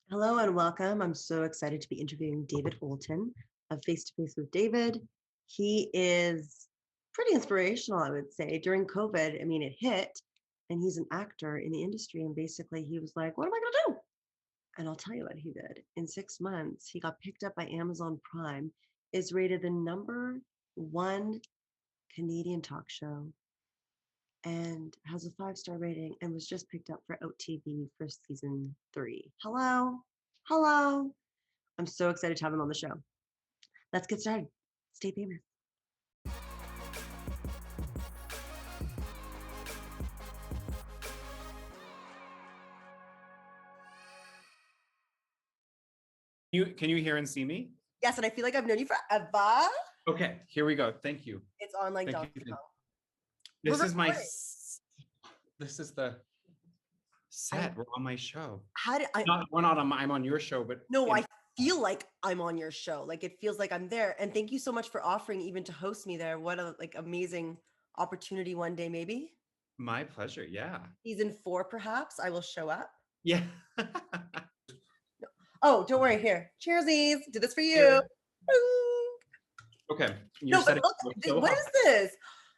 Hello and welcome. I'm so excited to be interviewing David Oulton of Face to Face with David. He is pretty inspirational, I would say. During COVID, I mean, it hit, and he's an actor in the industry. And basically, he was like, what am I going to do? And I'll tell you what he did. In 6 months, he got picked up by Amazon Prime, is rated the #1 Canadian talk show, and has a 5-star rating and was just picked up for Out TV for season 3. Hello. Hello. I'm so excited to have him on the show. Let's get started. Stay famous. Can you hear and see me? Yes, and I feel like I've known you forever. Okay, here we go. Thank you. It's on like Thank you. Donkey This We're is recording. this is the set. We're on my show. How did I? We're not on. I'm on your show, but No, I feel like I'm on your show. Like it feels like I'm there. And thank you so much for offering even to host me there. What a amazing opportunity one day, maybe. My pleasure. Yeah. Season 4, perhaps I will show up. Yeah. Oh, don't worry. Here, cheersies. Did this for you. Okay. No, but look, what is this?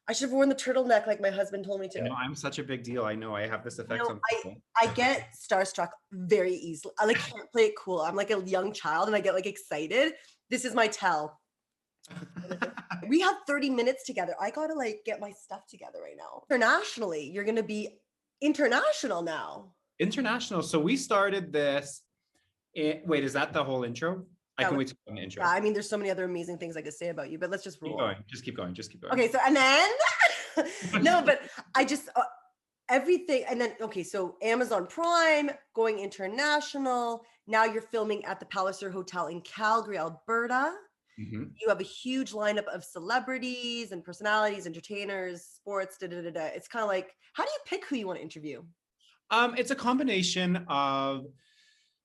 I should have worn the turtleneck like my husband told me to. No, I'm such a big deal. I know I have this effect on people. I get starstruck very easily. I can't play it cool. I'm like a young child and I get excited. This is my tell. We have 30 minutes together. I gotta get my stuff together right now. Internationally, you're gonna be international now. International. So we started this. Wait, is that the whole intro? I can wait to go on the intro. Yeah, I mean, there's so many other amazing things I could say about you, but let's just roll. Keep going. Just keep going. Okay, so and then no, but I just everything, and then okay, so Amazon Prime, going international. Now you're filming at the Palliser Hotel in Calgary, Alberta. Mm-hmm. You have a huge lineup of celebrities and personalities, entertainers, sports. It's kind of like, how do you pick who you want to interview? It's a combination of.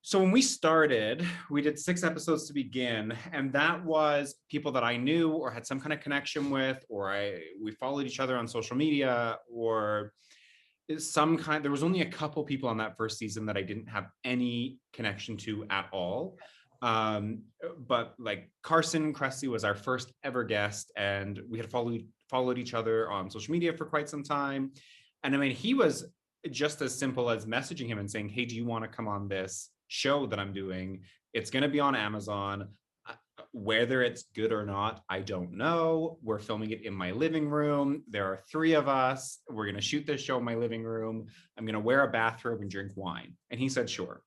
So when we started, we did 6 episodes to begin, and that was people that I knew or had some kind of connection with, or we followed each other on social media, or some kind. There was only a couple people on that first season that I didn't have any connection to at all. But like Carson Cressy was our first ever guest, and we had followed each other on social media for quite some time. And I mean, he was just as simple as messaging him and saying, hey, do you want to come on this show that I'm doing? It's going to be on Amazon. Whether it's good or not, I don't know. We're filming it in my living room. There are 3 of us. We're going to shoot this show in my living room. I'm going to wear a bathrobe and drink wine. And he said, sure.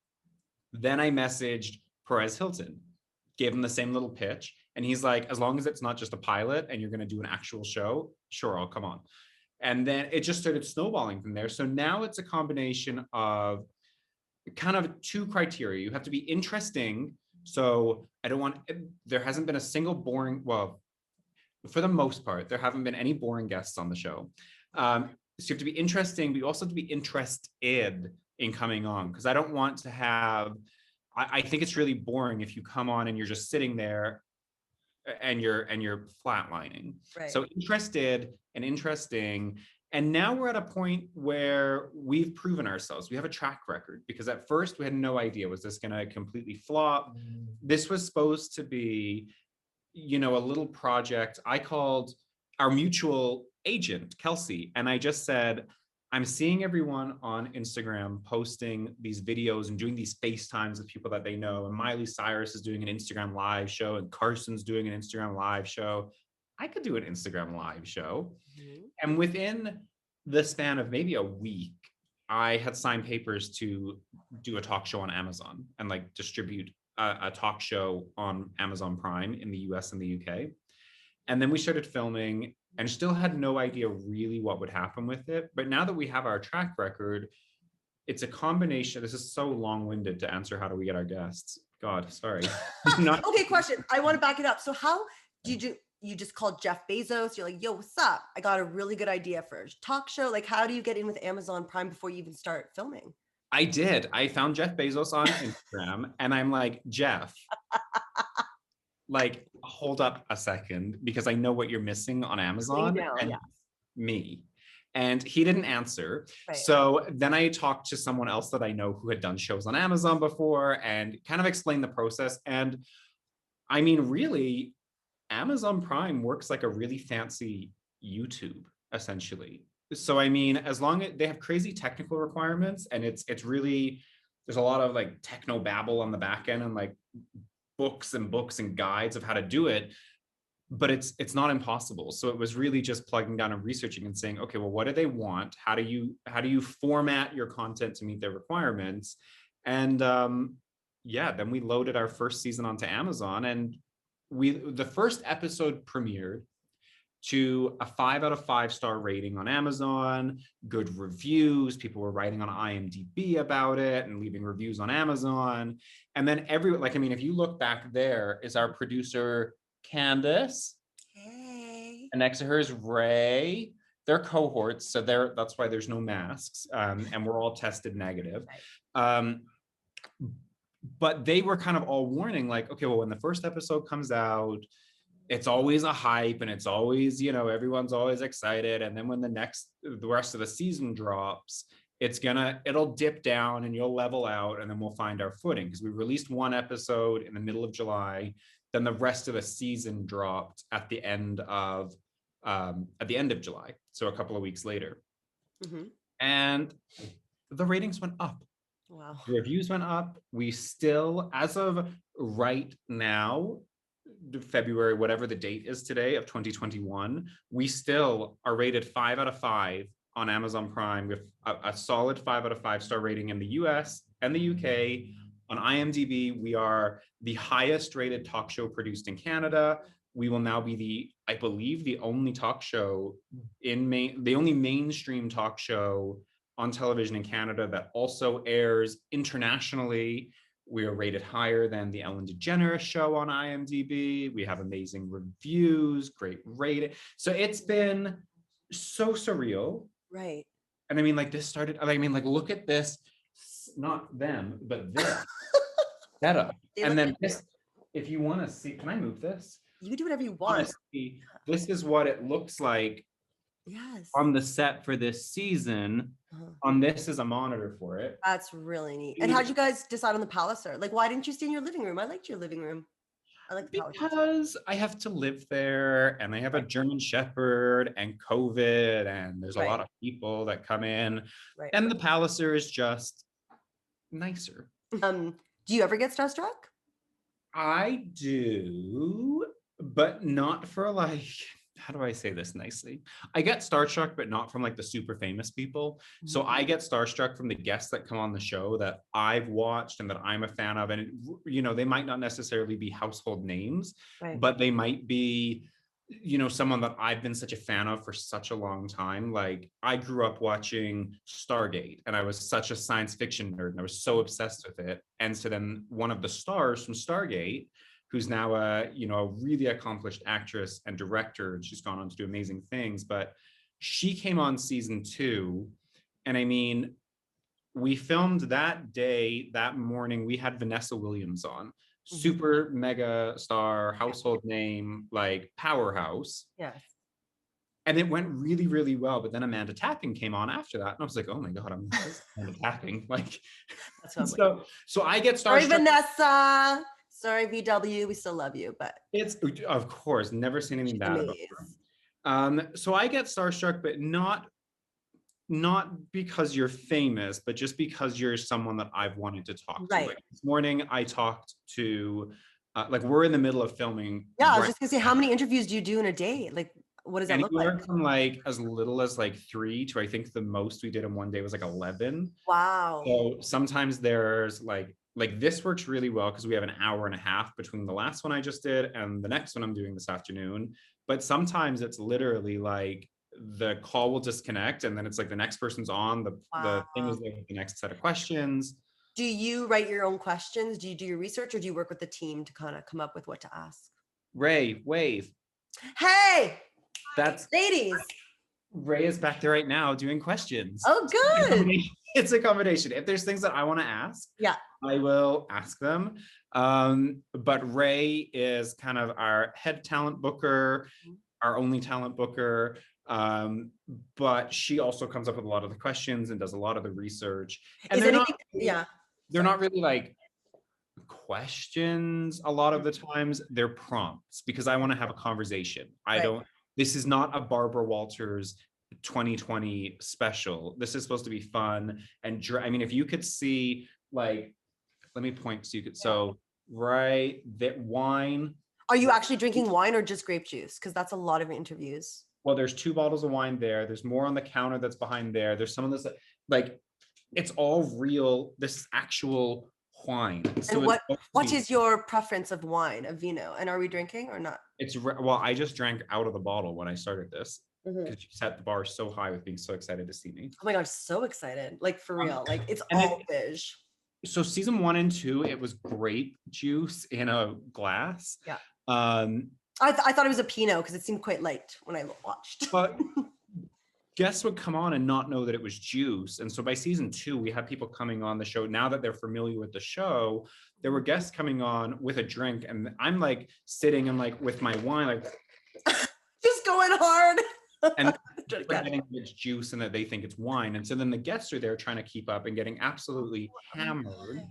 Then I messaged Perez Hilton, gave him the same little pitch. And he's like, as long as it's not just a pilot and you're going to do an actual show, sure, I'll come on. And then it just started snowballing from there. So now it's a combination of kind of 2 criteria. You have to be interesting. So there hasn't been a single boring, well, for the most part, there haven't been any boring guests on the show. So you have to be interesting, but you also have to be interested in coming on. Because I don't want to have, I think it's really boring if you come on and you're just sitting there and you're flatlining. Right. So interested and interesting. And now we're at a point where we've proven ourselves. We have a track record, because at first we had no idea, was this going to completely flop? This was supposed to be, a little project. I called our mutual agent, Kelsey, and I just said, I'm seeing everyone on Instagram posting these videos and doing these FaceTimes with people that they know. And Miley Cyrus is doing an Instagram live show, and Carson's doing an Instagram live show. I could do an Instagram live show. Mm-hmm. And within the span of maybe a week, I had signed papers to do a talk show on Amazon and distribute a talk show on Amazon Prime in the US and the UK. And then we started filming and still had no idea really what would happen with it. But now that we have our track record, it's a combination. This is so long-winded to answer. How do we get our guests? God, sorry. Okay, question. I want to back it up. So how did you just called Jeff Bezos? You're like, yo, what's up? I got a really good idea for a talk show. How do you get in with Amazon Prime before you even start filming? I did. I found Jeff Bezos on Instagram and I'm like, Jeff, hold up a second, because I know what you're missing on Amazon. And me. And he didn't answer. Right. So then I talked to someone else that I know who had done shows on Amazon before and kind of explained the process. And I mean, really, Amazon Prime works like a really fancy YouTube, essentially. So I mean, as long as they have crazy technical requirements, and it's really, there's a lot of like techno babble on the back end and like books and books and guides of how to do it, but it's not impossible. So it was really just plugging down and researching and saying, okay, well, what do they want? How do you format your content to meet their requirements? And yeah, then we loaded our first season onto Amazon, and the first episode premiered to a 5 out of 5 star rating on Amazon, good reviews. People were writing on IMDb about it and leaving reviews on Amazon. And then if you look back, there is our producer, Candace. Hey. And next to her is Ray. They're cohorts, so that's why there's no masks, and we're all tested negative. But they were kind of all warning, like, okay, well, when the first episode comes out, it's always a hype and it's always, everyone's always excited. And then when the rest of the season drops, it'll dip down and you'll level out, and then we'll find our footing. Because we released one episode in the middle of July, then the rest of the season dropped at the end of July. So a couple of weeks later. Mm-hmm. And the ratings went up. Wow. The reviews went up. We still, as of right now, February, whatever the date is today of 2021, we still are rated 5 out of 5 on Amazon Prime with a solid 5 out of 5 star rating in the US and the UK. On IMDb, we are the highest rated talk show produced in Canada. We will now be I believe, the only talk show the only mainstream talk show on television in Canada that also airs internationally. We are rated higher than the Ellen DeGeneres show on IMDb. We have amazing reviews, great rating. So it's been so surreal. Right. And I mean, like, look at this, not them, but this setup. And then this, if you want to see, can I move this? You can do whatever you want. Honestly, this is what it looks like. Yes. On the set for this season. On this is a monitor for it. That's really neat. And how'd you guys decide on the Palliser? Like, why didn't you stay in your living room? I liked your living room. I like the because I have to live there, and I have a German Shepherd and COVID, and there's a lot of people that come in, and the Palliser is just nicer. Do you ever get starstruck? I do, but not for like, how do I say this nicely? I get starstruck, but not from like the super famous people. Mm-hmm. So I get starstruck from the guests that come on the show that I've watched and that I'm a fan of. And, they might not necessarily be household names, but they might be, someone that I've been such a fan of for such a long time. Like, I grew up watching Stargate, and I was such a science fiction nerd, and I was so obsessed with it. And so then one of the stars from Stargate, who's now a really accomplished actress and director, and she's gone on to do amazing things, but she came on season 2. And I mean, we filmed that day, that morning, we had Vanessa Williams on, super mega star, household name, like powerhouse. Yes. And it went really, really well. But then Amanda Tapping came on after that. And I was like, oh my God, I'm Amanda Tapping. Like, so I get started. Sorry, Vanessa. Sorry, VW, we still love you, but it's, of course, never seen anything bad about her. So I get starstruck, but not because you're famous, but just because you're someone that I've wanted to talk to. Like, this morning, I talked to, we're in the middle of filming. Yeah, I was just gonna say, how many interviews do you do in a day? Like, what does that look like? Anywhere from like as little as like 3 to, I think the most we did in one day was like 11. Wow. So sometimes there's like this works really well because we have an hour and a half between the last one I just did and the next one I'm doing this afternoon. But sometimes it's literally like the call will disconnect, and then it's like the next person's on, the thing is like the next set of questions. Do you write your own questions? Do you do your research, or do you work with the team to kind of come up with what to ask? Ray, wave. Hey, that's ladies. Ray is back there right now doing questions. Oh, good. It's a combination. If there's things that I want to ask, I will ask them. But Ray is kind of our head talent booker, our only talent booker. But she also comes up with a lot of the questions and does a lot of the research. And Is they're anything? they're not really like questions a lot of the times. They're prompts because I want to have a conversation. I don't, this is not a Barbara Walters 2020 special. This is supposed to be fun. And I mean, if you could see, like, let me point so you could, so right, that wine. Are you actually drinking wine or just grape juice? Because that's a lot of interviews. Well, there's 2 bottles of wine there. There's more on the counter that's behind there. There's some of this, like, it's all real. This is actual wine. So and what is your preference of wine, of vino? And are we drinking or not? Well, I just drank out of the bottle when I started this because you set the bar so high with being so excited to see me. Oh my God, so excited. Like for real. Like it's all fish. So season 1 and 2, it was grape juice in a glass. Yeah. I thought it was a Pinot because it seemed quite light when I watched. But guests would come on and not know that it was juice. And so by season 2, we had people coming on the show. Now that they're familiar with the show, there were guests coming on with a drink. And I'm like sitting and like with my wine, like just going hard. And getting it's juice and that they think it's wine. And so then the guests are there trying to keep up and getting absolutely hammered.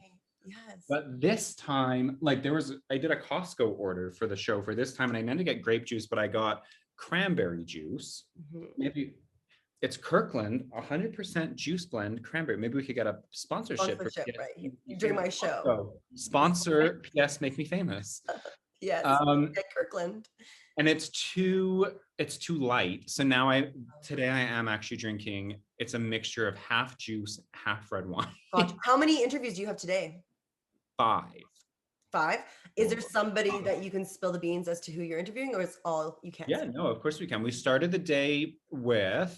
Yes. But this time, like I did a Costco order for the show for this time, and I meant to get grape juice, but I got cranberry juice. Maybe it's Kirkland 100% juice blend cranberry. Maybe we could get a sponsorship right? During my show. So, sponsor, yes, make me famous. Yes, at Kirkland. And it's too light. So now today I am actually drinking. It's a mixture of half juice, half red wine. Gotcha. How many interviews do you have today? 5. Is there somebody that you can spill the beans as to who you're interviewing, or is all you can? Yeah, no, of course we can. We started the day with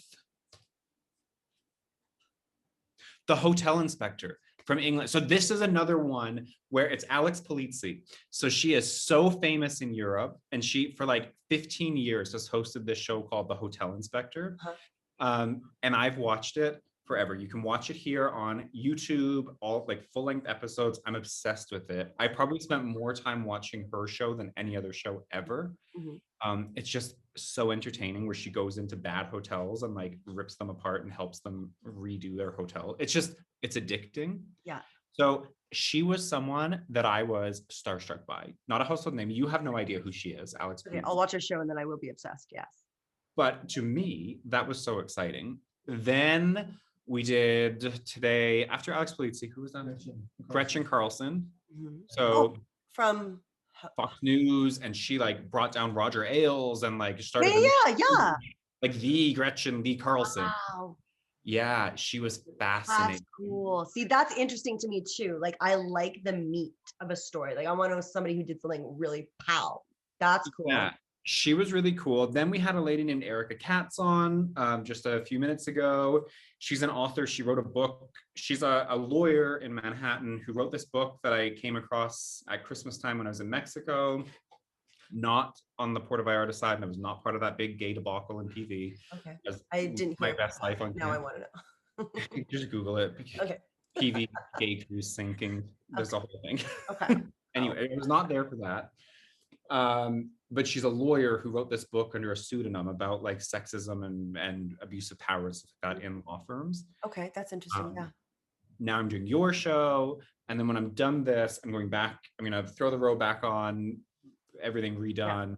the hotel inspector from England. So this is another one where it's Alex Polizzi. So she is so famous in Europe, and she for like 15 years has hosted this show called The Hotel Inspector. And I've watched it forever. You can watch it here on YouTube, all like full-length episodes. I'm obsessed with it. I probably spent more time watching her show than any other show ever. It's just so entertaining where she goes into bad hotels and like rips them apart and helps them redo their hotel. It's addicting. Yeah. So she was someone that I was starstruck by. Not a household name. You have no idea who she is, Alex. Okay, I'll watch her show and then I will be obsessed. Yes. But to me, that was so exciting. Then we did today, after Alex Polizzi, who was that? Gretchen Carlson. So from Fox News, and she like brought down Roger Ailes and like started like the Gretchen Lee Carlson. Wow. Yeah, she was fascinating. That's cool. See, that's interesting to me too. Like I like the meat of a story. Like I want to know somebody who did something really pow. That's cool. Yeah, she was really cool. Then we had a lady named Erica Katz on just a few minutes ago. She's an author. She wrote a book. She's a lawyer in Manhattan who wrote this book that I came across at Christmas time when I was in Mexico, not on the Puerto Vallarta side, and I was not part of that big gay debacle in PV. Okay. I didn't my best life on now I want to know. Just Google it. Okay. PV gay cruise sinking. There's a whole thing. Okay. Anyway, it was not there for that. But she's a lawyer who wrote this book under a pseudonym about like sexism and abuse of power and stuff like that in law firms. Okay, that's interesting. Yeah. Now I'm doing your show, and then when I'm done this, I'm going back. I'm gonna throw the row back on, everything redone,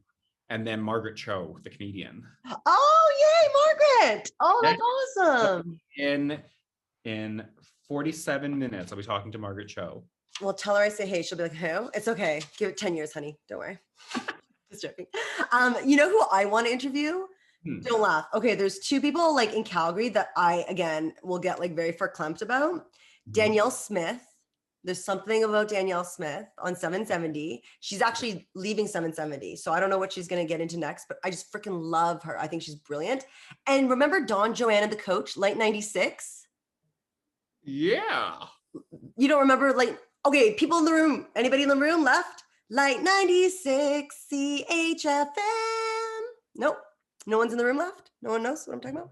and then Margaret Cho, the comedian. Oh, yay, Margaret! Oh, that's awesome. In 47 minutes, I'll be talking to Margaret Cho. Well, tell her I say hey. She'll be like, who? It's okay. Give it 10 years, honey. Don't worry. Just joking. You know who I want to interview? Don't laugh. Okay, there's 2 people like in Calgary that I, again, will get like very verklempt about. Danielle Smith. There's something about Danielle Smith on 770. She's actually leaving 770. So I don't know what she's going to get into next, but I just freaking love her. I think she's brilliant. And remember Dawn Joanna, the coach, Light 96? Yeah. You don't remember, like, okay, people in the room. Anybody in the room left? Light 96 CHFM. Nope. No one's in the room left? No one knows what I'm talking about?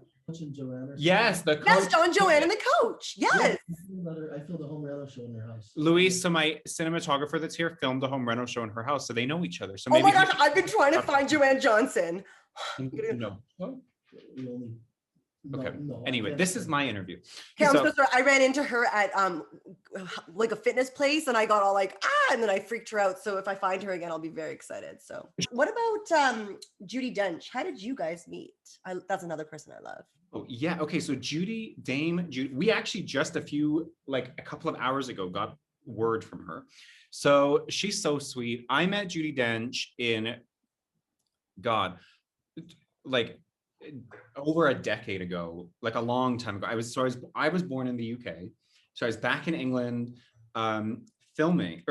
Yes, the coach. Yes, Dawn Joanna and the coach. Yes. I filmed a home reno show in her house. Louise, so my cinematographer that's here filmed a home reno show in her house, so they know each other. So maybe. Oh my gosh, I've been trying to find Joanne Johnson. No. We only. Okay. No, I Anyway, can't this say. is my interview. Okay, I'm So- so sorry. I ran into her at like a fitness place, and I got all like and then I freaked her out. So if I find her again, I'll be very excited. So what about Judy Dench? How did you guys meet? That's another person I love. Oh yeah. Okay. So Dame Judy, we actually just a couple of hours ago got word from her. So she's so sweet. I met Judy Dench in God, like over a decade ago, like a long time ago. I was born in the UK. So I was back in England, filming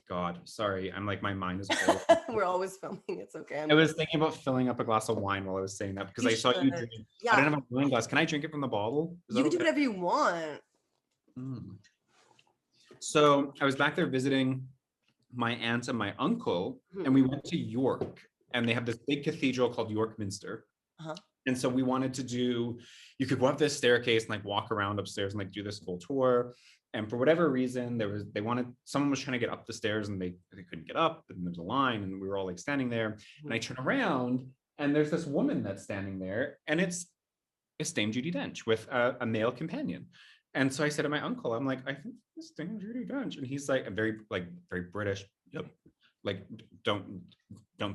God, sorry. I'm like, my mind is full. We're always filming. It's okay. I was thinking about filling up a glass of wine while I was saying that because You I saw you should. drink. Yeah. I don't have a wine glass. Can I drink it from the bottle? Is You that can do okay? whatever you want. So I was back there visiting my aunt and my uncle, and we went to York, and they have this big cathedral called York Minster. Uh-huh. And so we wanted to you could go up this staircase and like walk around upstairs and like do this full tour. And for whatever reason, someone was trying to get up the stairs and they couldn't get up, and there was a line, and we were all like standing there. And I turn around and there's this woman that's standing there, and it's Dame Judy Dench with a male companion. And so I said to my uncle, I'm like, I think this Dame Judy Dench. And he's like, very British. Yep. Like, don't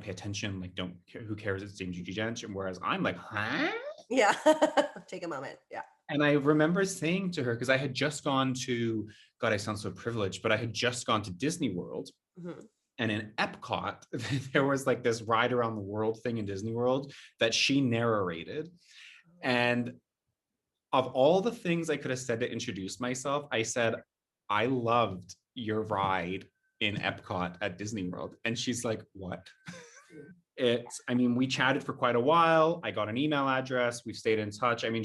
pay attention. Like, who cares? It's Dame Judy Dench. And whereas I'm like, huh? Yeah. Take a moment. Yeah. And I remember saying to her, because I had just gone to, God, I sound so privileged, but I had just gone to Disney World. And in Epcot, there was like this ride around the world thing in Disney World that she narrated. And of all the things I could have said to introduce myself, I said, I loved your ride in Epcot at Disney World. And she's like, what? We chatted for quite a while. I got an email address. We've stayed in touch. I mean,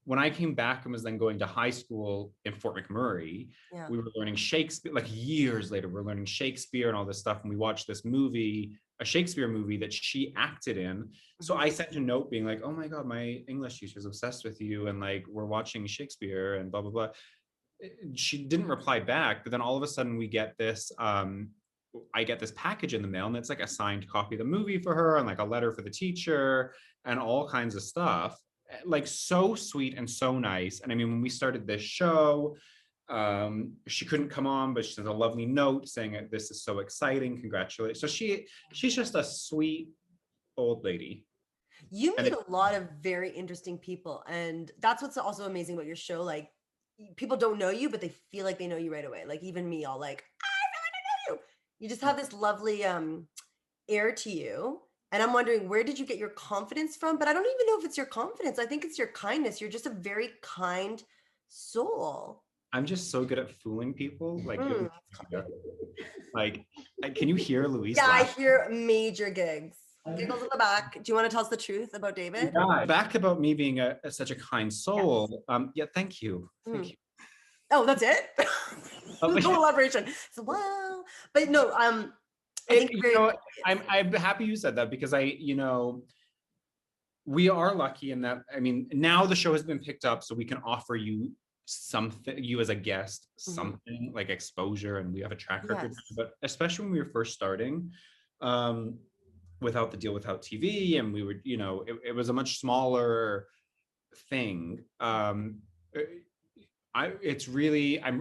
when I came back and was then going to high school in Fort McMurray, we were learning Shakespeare, like years later, we're learning Shakespeare and all this stuff. And we watched this movie, a Shakespeare movie that she acted in. So I sent a note being like, oh my God, my English teacher is obsessed with you. And like, we're watching Shakespeare and blah, blah, blah. She didn't reply back, but then all of a sudden we get this, I get this package in the mail, and it's like a signed copy of the movie for her and like a letter for the teacher and all kinds of stuff. Like, so sweet and so nice. And I mean, when we started this show, she couldn't come on, but she sent a lovely note saying, this is so exciting, congratulations. So she's just a sweet old lady. You meet a lot of very interesting people, and that's what's also amazing about your show. Like, people don't know you, but they feel like they know you right away. Like, even me, I'll like, I feel like I know you. You just have this lovely air to you. And I'm wondering, where did you get your confidence from? But I don't even know if it's your confidence. I think it's your kindness. You're just a very kind soul. I'm just so good at fooling people. Like, can you hear Louise? Yeah, I hear major gigs. Giggles in the back. Do you want to tell us the truth about David? Yeah, back about me being such a kind soul. Yes. Thank you. Thank you. Oh, that's it? No elaboration. So, wow. But no, I think I'm happy you said that, because we are lucky in that, I mean, now the show has been picked up, so we can offer you something, you as a guest, something like exposure, and we have a track record. But especially when we were first starting, without the deal, without TV, and we were, it was a much smaller thing. I'm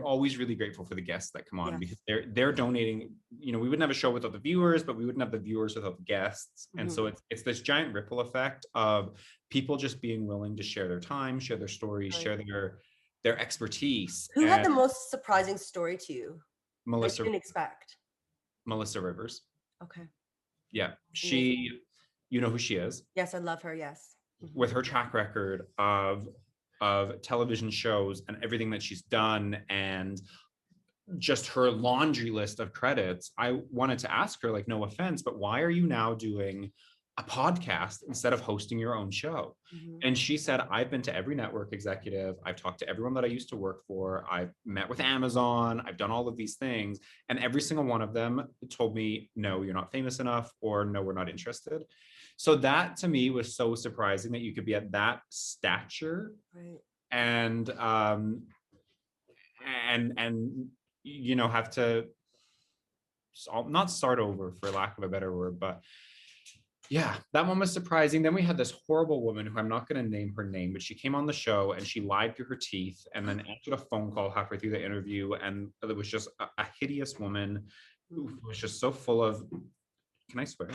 always really grateful for the guests that come on, because they're donating. We wouldn't have a show without the viewers, but we wouldn't have the viewers without the guests. And so it's this giant ripple effect of people just being willing to share their time, share their stories, share their expertise. Who had the most surprising story to you? Melissa. That you didn't expect. Melissa Rivers. Okay. Yeah, you know who she is. Yes, I love her. Yes. With her track record of television shows and everything that she's done, and just her laundry list of credits, I wanted to ask her, like, no offense, but why are you now doing a podcast instead of hosting your own show? And she said, I've been to every network executive, I've talked to everyone that I used to work for, I've met with Amazon, I've done all of these things, and every single one of them told me, no, you're not famous enough, or no, we're not interested. So that to me was so surprising, that you could be at that stature, and have to not start over, for lack of a better word, but Yeah, that one was surprising. Then we had this horrible woman who I'm not going to name her name, but she came on the show and she lied through her teeth and then answered a phone call halfway through the interview. And it was just a hideous woman who was just so full of, can I swear?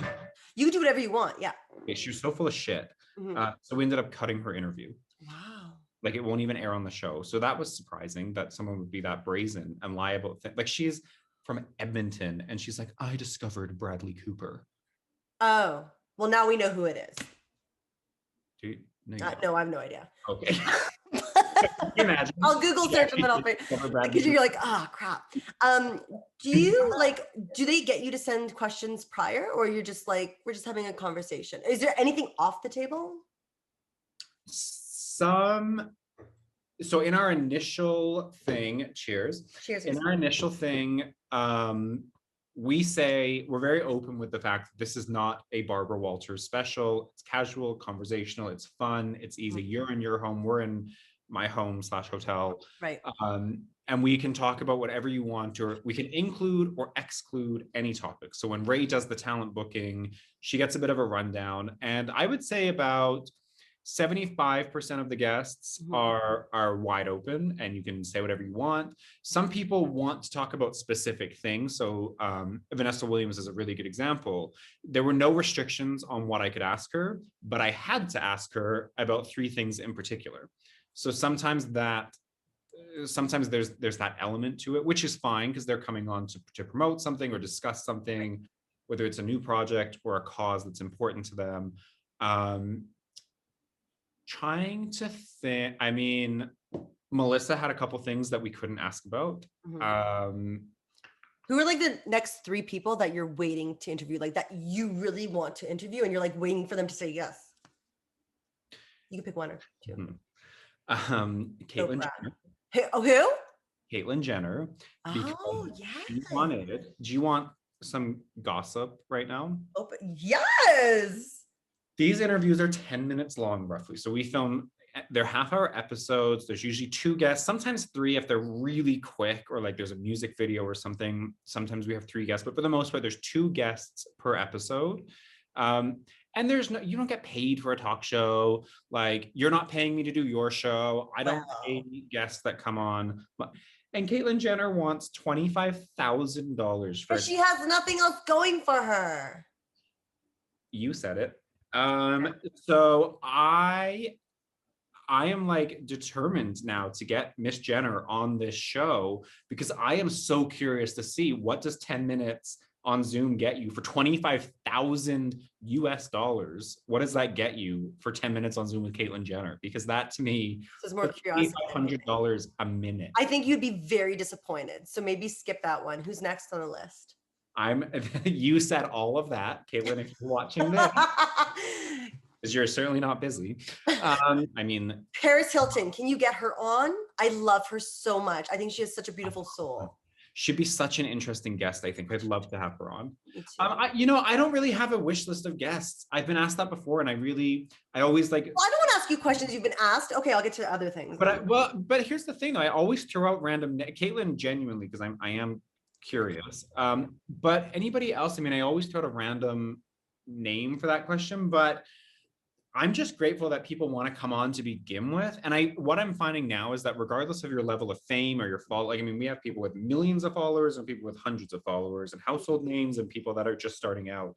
You can do whatever you want. Yeah. Okay, she was so full of shit. Mhm. So we ended up cutting her interview. Wow. Like it won't even air on the show. So that was surprising that someone would be that brazen and lie about things. Like she's from Edmonton and she's like, I discovered Bradley Cooper. Oh, well, now we know who it is. Do you, no, you No, I have no idea. Okay. Can you imagine? I'll Google search and then I'll because you're like, oh crap. Do you like, do they get you to send questions prior, or you're just like, we're just having a conversation? Is there anything off the table? So in our initial thing, cheers. Cheers. In our initial thing, we say we're very open with the fact that this is not a Barbara Walters special. It's casual, conversational, it's fun, it's easy. You're in your home, we're in my home / hotel. Right. And we can talk about whatever you want, or we can include or exclude any topic. So when Ray does the talent booking, she gets a bit of a rundown. And I would say about 75% of the guests are wide open and you can say whatever you want. Some people want to talk about specific things. So Vanessa Williams is a really good example. There were no restrictions on what I could ask her, but I had to ask her about 3 things in particular. So sometimes there's that element to it, which is fine because they're coming on to promote something or discuss something, whether it's a new project or a cause that's important to them. Trying to think, I mean, Melissa had a couple things that we couldn't ask about. Who are like the next 3 people that you're waiting to interview, like that you really want to interview and you're like waiting for them to say yes? You can pick 1 or 2. Caitlyn Jenner. Who? Caitlyn Jenner. Oh, yes. Do you want some gossip right now? Yes. These interviews are 10 minutes long, roughly. So we film, they're half-hour episodes. There's usually 2 guests, sometimes 3 if they're really quick or like there's a music video or something. Sometimes we have 3 guests, but for the most part, there's 2 guests per episode. And there's no, you don't get paid for a talk show. Like you're not paying me to do your show. I don't pay guests that come on. And Caitlyn Jenner wants $25,000 for. But she has nothing else going for her. You said it. So I am like determined now to get Miss Jenner on this show because I am so curious to see what does 10 minutes on Zoom get you for $25,000 US. What does that get you for 10 minutes on Zoom with Caitlyn Jenner? Because that to me is more curiosity. $800 a minute. I think you'd be very disappointed. So maybe skip that one. Who's next on the list? You said all of that, Caitlyn, if you're watching this. Because you're certainly not busy. I mean, Paris Hilton, can you get her on? I love her so much. I think she has such a beautiful soul. She'd be such an interesting guest. I think I'd love to have her on. I don't really have a wish list of guests. I've been asked that before, and I always like. Well, I don't want to ask you questions you've been asked. Okay, I'll get to other things. But here's the thing: I always throw out random. Caitlyn, genuinely, because I am curious. But anybody else? I mean, I always throw out a random name for that question, but I'm just grateful that people want to come on to begin with. And what I'm finding now is that regardless of your level of fame or your we have people with millions of followers and people with hundreds of followers and household names and people that are just starting out.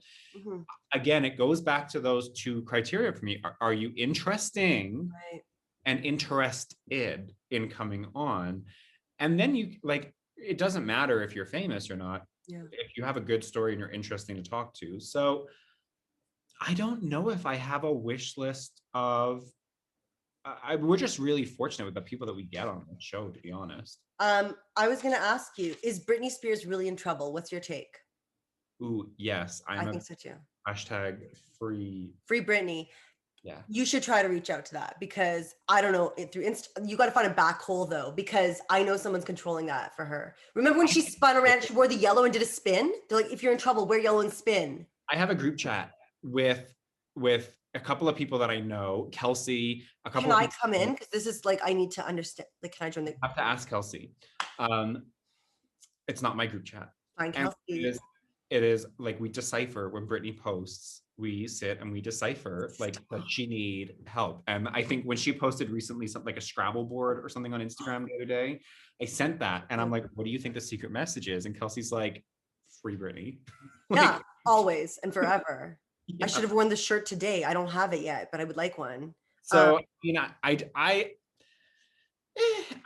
Again, it goes back to those 2 criteria for me. Are you interesting and interested in coming on? And then it doesn't matter if you're famous or not. If you have a good story and you're interesting to talk to. So I don't know if I have a wish list of. We're just really fortunate with the people that we get on the show, to be honest. I was going to ask you: is Britney Spears really in trouble? What's your take? Ooh, yes, I think so too. Hashtag free Britney. Yeah, you should try to reach out to that because I don't know through you got to find a back hole though because I know someone's controlling that for her. Remember when she spun around? She wore the yellow and did a spin. They're like, if you're in trouble, wear yellow and spin. I have a group chat with a couple of people that I know, Kelsey, a couple. Can I come in? Because this is like, I need to understand. Like, can I join the? I have to ask Kelsey. It's not my group chat. Fine, Kelsey. It is like we decipher when Britney posts we sit and we decipher like, does she need help? And I think when she posted recently something like a Scrabble board or something on Instagram the other day, I sent that and I'm like, what do you think the secret message is? And Kelsey's like, free Britney. Yeah, always and forever. Yeah. I should have worn the shirt today. I don't have it yet, but I would like one. So, I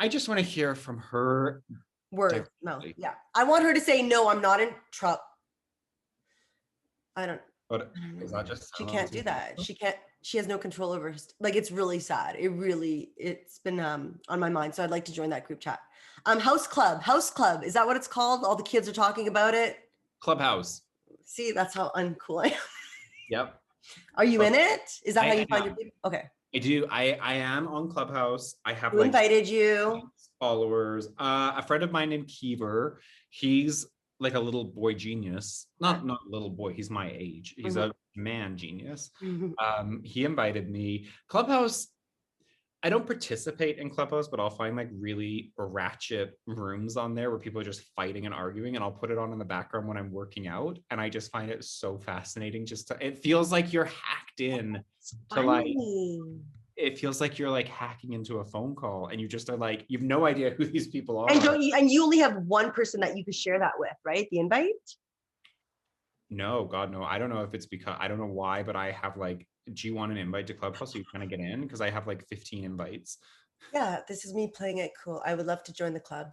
just want to hear from her. Word. No. Yeah. I want her to say, no, I'm not in trouble. I don't Is that just she can't do that. She has no control over like, it's really sad. It's been on my mind. So I'd like to join that group chat. House Club. Is that what it's called? All the kids are talking about it. Clubhouse. See, that's how uncool I am. Yep. Are you in it? Is that how you find your people? Okay. I do. I am on Clubhouse. I have Who invited you? Followers. A friend of mine named Kiever. He's like a little boy genius. Not little boy. He's my age. He's a man genius. He invited me. Clubhouse. I don't participate in Clubhouse, but I'll find like really ratchet rooms on there where people are just fighting and arguing, and I'll put it on in the background when I'm working out, and I just find it so fascinating. It feels like you're hacked in to like. It feels like you're like hacking into a phone call, and you just are like, you've no idea who these people are. And you only have one person that you could share that with, right? The invite? No, God, no. I don't know if it's because I don't know why, but I have like, do you want an invite to Clubhouse so you kind of get in? Because I have like 15 invites. Yeah, this is me playing it cool. I would love to join the club.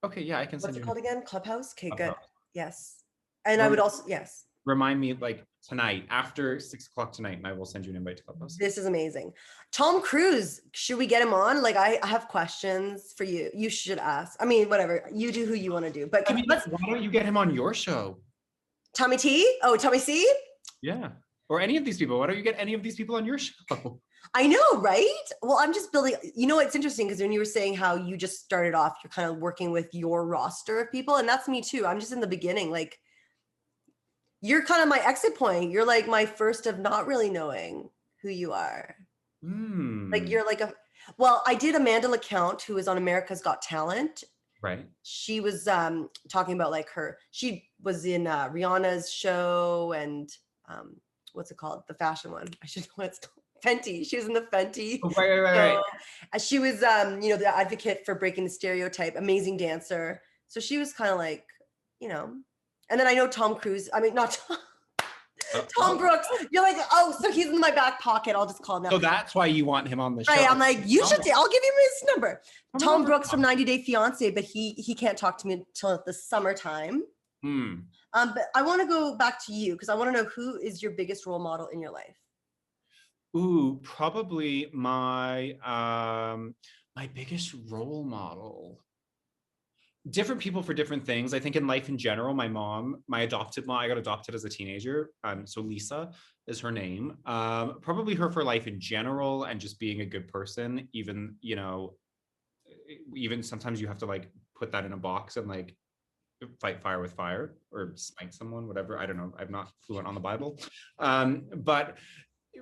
Okay, yeah, I can send you. What's you. it called again? Clubhouse? Okay, Clubhouse. good. Yes. And I would also, yes. Remind me like tonight, after 6 o'clock tonight, and I will send you an invite to Clubhouse. This is amazing. Tom Cruise, should we get him on? Like, I have questions for you. You should ask. I mean, whatever. You do who you want to do. But why don't you get him on your show? Tommy T? Oh, Tommy C? Yeah. Or any of these people. Why don't you get any of these people on your show? I know, right? Well, I'm just building, it's interesting because when you were saying how you just started off, you're kind of working with your roster of people. And that's me too. I'm just in the beginning. Like, you're kind of my exit point. You're like my first of not really knowing who you are. Like, you're like I did Amanda LeCount, who was on America's Got Talent. Right. She was talking about like she was in Rihanna's show and what's it called? The fashion one. I should know what it's called. Fenty. She was in the Fenty. Oh, right. She was, the advocate for breaking the stereotype, amazing dancer. So she was kind of like, and then I know Tom Cruise. I mean, not Tom Brooks. You're like, oh, so he's in my back pocket. I'll just call him now. So that's why you want him on the show. Right. I'm like, I'll give you his number. Tom Brooks from 90 Day Fiance, but he can't talk to me until the summertime. But I want to go back to you because I want to know who is your biggest role model in your life. Ooh, probably my biggest role model. Different people for different things. I think in life in general, my mom, my adopted mom, I got adopted as a teenager. So Lisa is her name. Probably her for life in general and just being a good person. Even, even sometimes you have to like put that in a box and like fight fire with fire or smite someone, whatever. I don't know. I'm not fluent on the Bible. But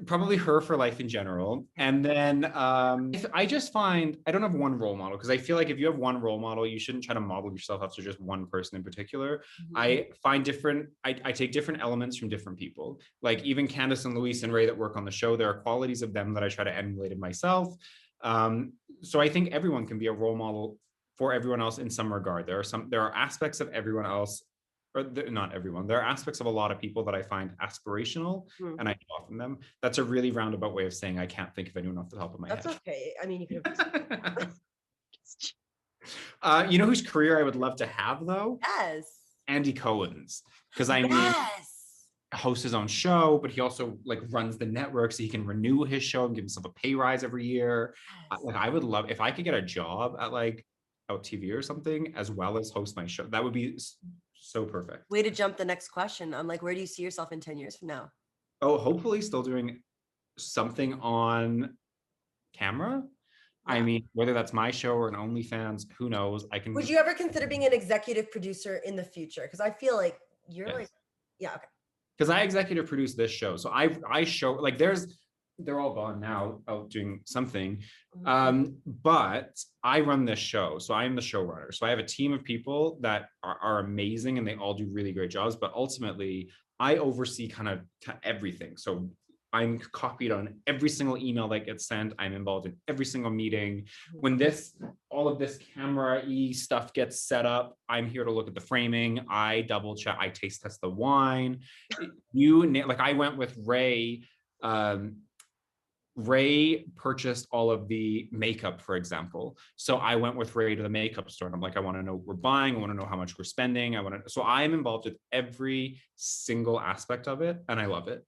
probably her for life in general. And then I just find I don't have one role model because I feel like if you have one role model, you shouldn't try to model yourself after just one person in particular. I find I take different elements from different people. Like even Candace and Luis and Ray that work on the show, there are qualities of them that I try to emulate in myself. So I think everyone can be a role model for everyone else in some regard. There are aspects of everyone else, or not everyone, there are aspects of a lot of people that I find aspirational and I draw from them. That's a really roundabout way of saying I can't think of anyone off the top of my head. That's okay. I mean, you could have you know whose career I would love to have though? Yes. Andy Cohen's. Because I mean, hosts his own show, but he also like runs the network so he can renew his show and give himself a pay rise every year. Like I would love, if I could get a job at like Out TV or something, as well as host my show, that would be so perfect. Way to jump the next question. I'm like, where do you see yourself in 10 years from now? Oh, hopefully still doing something on camera. Yeah. I mean, whether that's my show or an OnlyFans, who knows? Would you ever consider being an executive producer in the future? Because I feel like you're okay. Because I executive produce this show. So I show, like they're all gone now out doing something. But I run this show. So I am the showrunner. So I have a team of people that are amazing and they all do really great jobs. But ultimately, I oversee kind of everything. So I'm copied on every single email that gets sent. I'm involved in every single meeting. When all of this camera-y stuff gets set up, I'm here to look at the framing. I double check, I taste test the wine. Like I went with Ray. Ray purchased all of the makeup, for example. So I went with Ray to the makeup store and I'm like, I want to know what we're buying. I want to know how much we're spending. So I'm involved with every single aspect of it and I love it.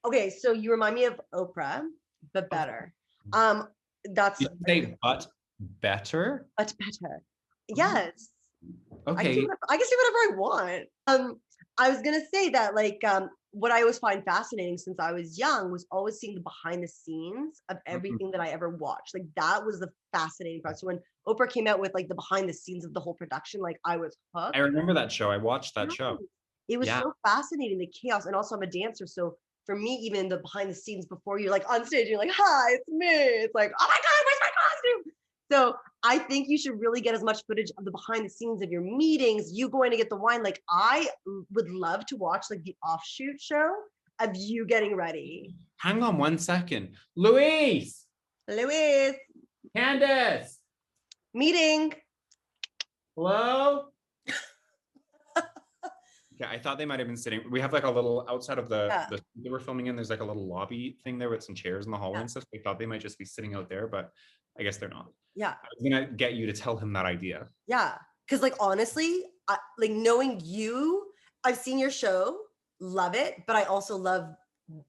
Okay, so you remind me of Oprah, but better. That's Did you say but better? But better. Yes. Okay. I can do whatever I want. I was gonna say that what I always find fascinating since I was young was always seeing the behind the scenes of everything that I ever watched. Like that was the fascinating part. So when Oprah came out with like the behind the scenes of the whole production, like I was hooked. I remember that show. I watched that show. It was so fascinating, the chaos. And also I'm a dancer. So for me, even the behind the scenes before you're like on stage, you're like, hi, it's me. It's like, oh my God, where's my costume? So I think you should really get as much footage of the behind the scenes of your meetings, you going to get the wine. Like I would love to watch like the offshoot show of you getting ready. Hang on 1 second. Louise. Candace. Meeting. Hello? Yeah, I thought they might have been sitting. We have like a little outside of the they were filming in. There's like a little lobby thing there with some chairs in the hallway and stuff. I thought they might just be sitting out there, but I guess they're not. Yeah. I was gonna get you to tell him that idea. Yeah, because like honestly, like knowing you, I've seen your show, love it, but I also love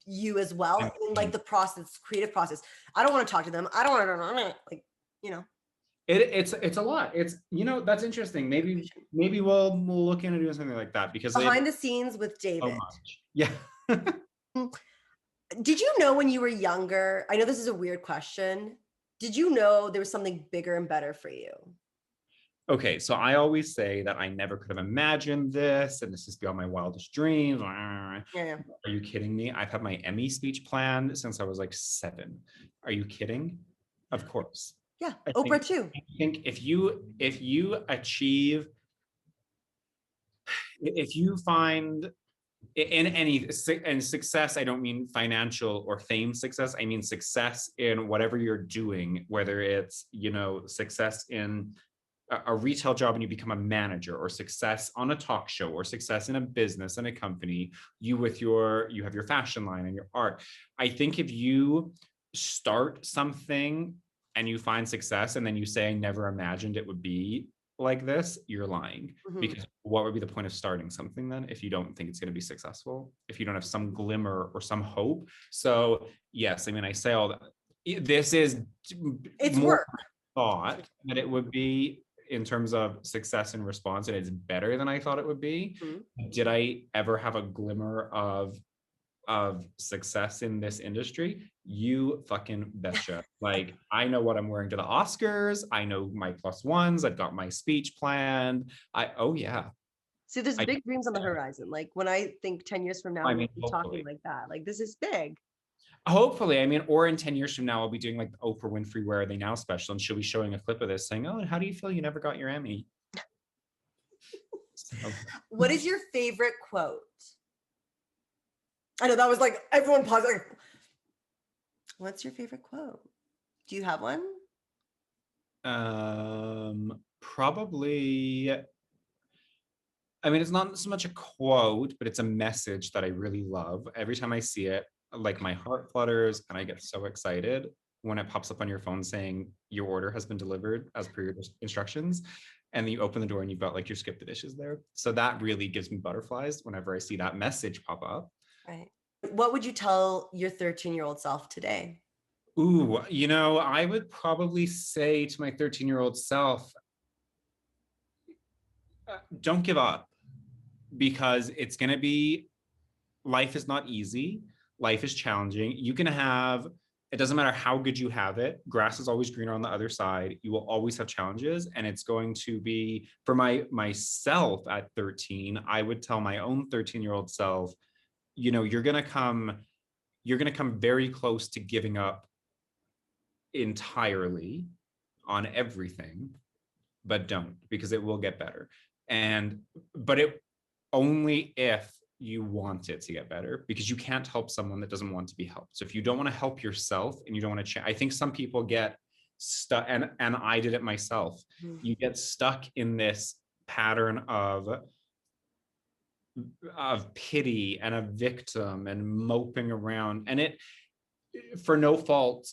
you as well in like the process, creative process. I don't want to talk to them. I don't want to like, you know. It's a lot. It's, you know, that's interesting. Maybe we'll look into doing something like that because behind the scenes with David. So much. Yeah. Did you know when you were younger? I know this is a weird question. Did you know there was something bigger and better for you? Okay, so I always say that I never could have imagined this, and this is beyond my wildest dreams. Yeah. Are you kidding me? I've had my Emmy speech planned since I was like 7. Are you kidding? Of course. Yeah, Oprah too. I think if you achieve, if you find in any and success, I don't mean financial or fame success. I mean success in whatever you're doing, whether it's, you know, success in a retail job and you become a manager, or success on a talk show, or success in a business and a company, you have your fashion line and your art. I think if you start something and you find success and then you say, I never imagined it would be like this, you're lying. Because what would be the point of starting something then if you don't think it's going to be successful, if you don't have some glimmer or some hope? So yes, I mean, I say all that. It's more work. Thought that it would be in terms of success and response, and it's better than I thought it would be. Did I ever have a glimmer of success in this industry? You fucking betcha. Like, I know what I'm wearing to the Oscars. I know my +1s. I've got my speech planned. Oh yeah. So there's big dreams on the horizon. Like when I think 10 years from now, we'll be talking like that. Like this is big. Hopefully, I mean, or in 10 years from now, I'll be doing like the Oprah Winfrey Where Are They Now special, and she'll be showing a clip of this saying, oh, how do you feel you never got your Emmy? So. What is your favorite quote? I know that was like everyone paused. Like, what's your favorite quote? Do you have one? Probably. I mean, it's not so much a quote, but it's a message that I really love. Every time I see it, like my heart flutters and I get so excited when it pops up on your phone saying your order has been delivered as per your instructions. And then you open the door and you've got like your skip the dishes there. So that really gives me butterflies whenever I see that message pop up. Right. What would you tell your 13-year-old self today? Ooh, you know, I would probably say to my 13-year-old self, don't give up, because it's going to be, life is not easy. Life is challenging. You can have, it doesn't matter how good you have it. Grass is always greener on the other side. You will always have challenges. And it's going to be, for myself at 13, I would tell my own 13-year-old self, you know, you're going to come very close to giving up entirely on everything, but don't, because it will get better. But it only if you want it to get better, because you can't help someone that doesn't want to be helped. So if you don't want to help yourself and you don't want to change, I think some people get stuck, and I did it myself. You get stuck in this pattern of pity and a victim and moping around, and it for no fault,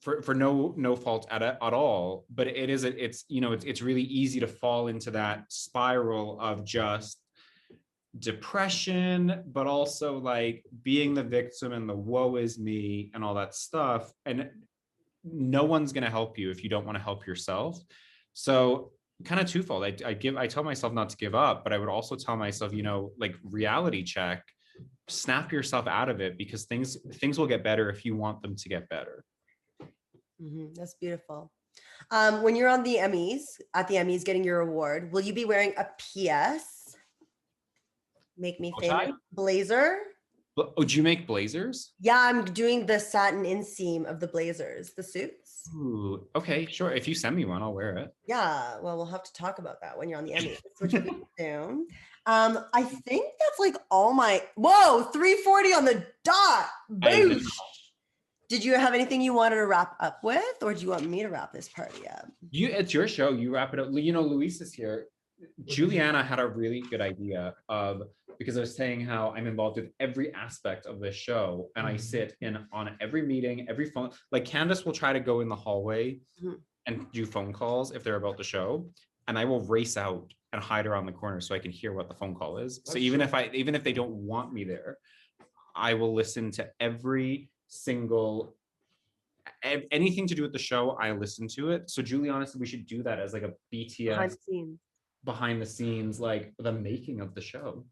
for no fault at all, but it's really easy to fall into that spiral of just depression, but also like being the victim and the woe is me and all that stuff. And no one's going to help you if you don't want to help yourself. So kind of twofold. I tell myself not to give up, but I would also tell myself, like, reality check, snap yourself out of it, because things will get better if you want them to get better. That's beautiful. When you're on the Emmys getting your award, will you be wearing a PS? Make me famous blazer? Oh, do you make blazers? Yeah, I'm doing the satin inseam of the blazers, the suits. Ooh, okay, sure. If you send me one, I'll wear it. Yeah, well, we'll have to talk about that when you're on the Emmys, which will be soon. I think that's like all my, 3:40 on the dot. Boom. Did you have anything you wanted to wrap up with, or do you want me to wrap this party up? It's your show. You wrap it up. Luis is here. Juliana had a really good idea because I was saying how I'm involved with every aspect of this show, and I sit in on every meeting, every phone. Like Candace will try to go in the hallway and do phone calls if they're about the show, and I will race out and hide around the corner so I can hear what the phone call is. So even if they don't want me there, I will listen to every single anything to do with the show. I listen to it. So Juliana said we should do that as like a BTS behind the scenes, like the making of the show.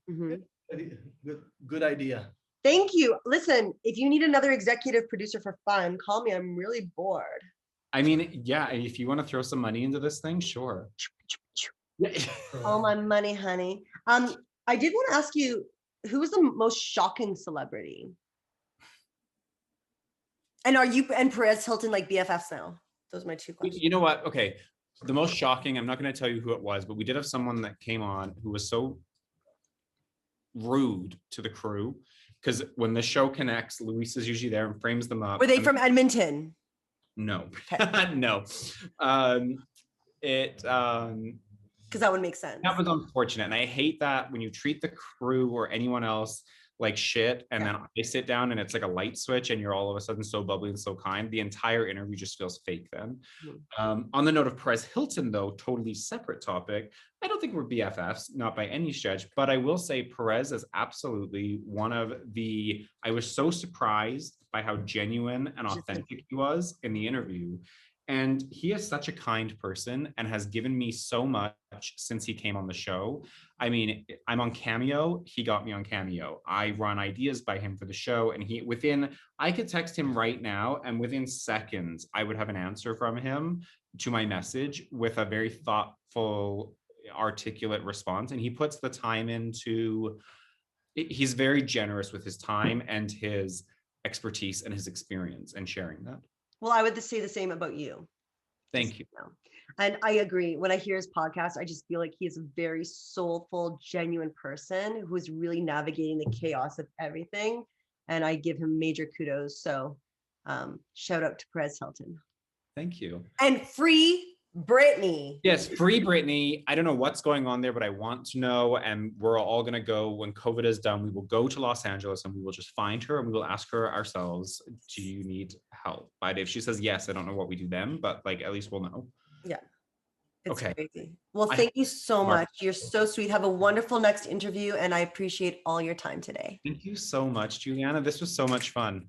Good idea. Thank you. Listen, if you need another executive producer for fun, call me. I'm really bored. I mean, yeah, if you want to throw some money into this thing, sure. All my money, honey. I did want to ask you, who was the most shocking celebrity? And are you and Perez Hilton like BFFs now? Those are my two questions. You know what? Okay. The most shocking, I'm not going to tell you who it was, but we did have someone that came on who was so rude to the crew, because when the show connects, Luis is usually there and frames them up. Were they from Edmonton? No. Okay. No. Because that would make sense. That was unfortunate. And I hate that when you treat the crew or anyone else like shit, and then I sit down and it's like a light switch and you're all of a sudden so bubbly and so kind. The entire interview just feels fake then. On the note of Perez Hilton, though, totally separate topic, I don't think we're BFFs, not by any stretch, but I will say Perez is absolutely one of the, I was so surprised by how genuine and authentic he was in the interview. And he is such a kind person and has given me so much since he came on the show. I mean, I'm on Cameo. He got me on Cameo. I run ideas by him for the show. And I could text him right now, and within seconds, I would have an answer from him to my message with a very thoughtful, articulate response. And he puts the time into, he's very generous with his time and his expertise and his experience and sharing that. Well, I would say the same about you. Thank you. And I agree. When I hear his podcast, I just feel like he is a very soulful, genuine person who is really navigating the chaos of everything. And I give him major kudos. So shout out to Perez Hilton. Thank you. And free Britney. Yes, free Britney. I don't know what's going on there, but I want to know. And we're all going to go, when COVID is done, we will go to Los Angeles and we will just find her and we will ask her ourselves, do you need help? But if she says yes, I don't know what we do then, but like, at least we'll know. Yeah. It's okay. Crazy. Well, thank you so much. You're so sweet. Have a wonderful next interview. And I appreciate all your time today. Thank you so much, Juliana. This was so much fun.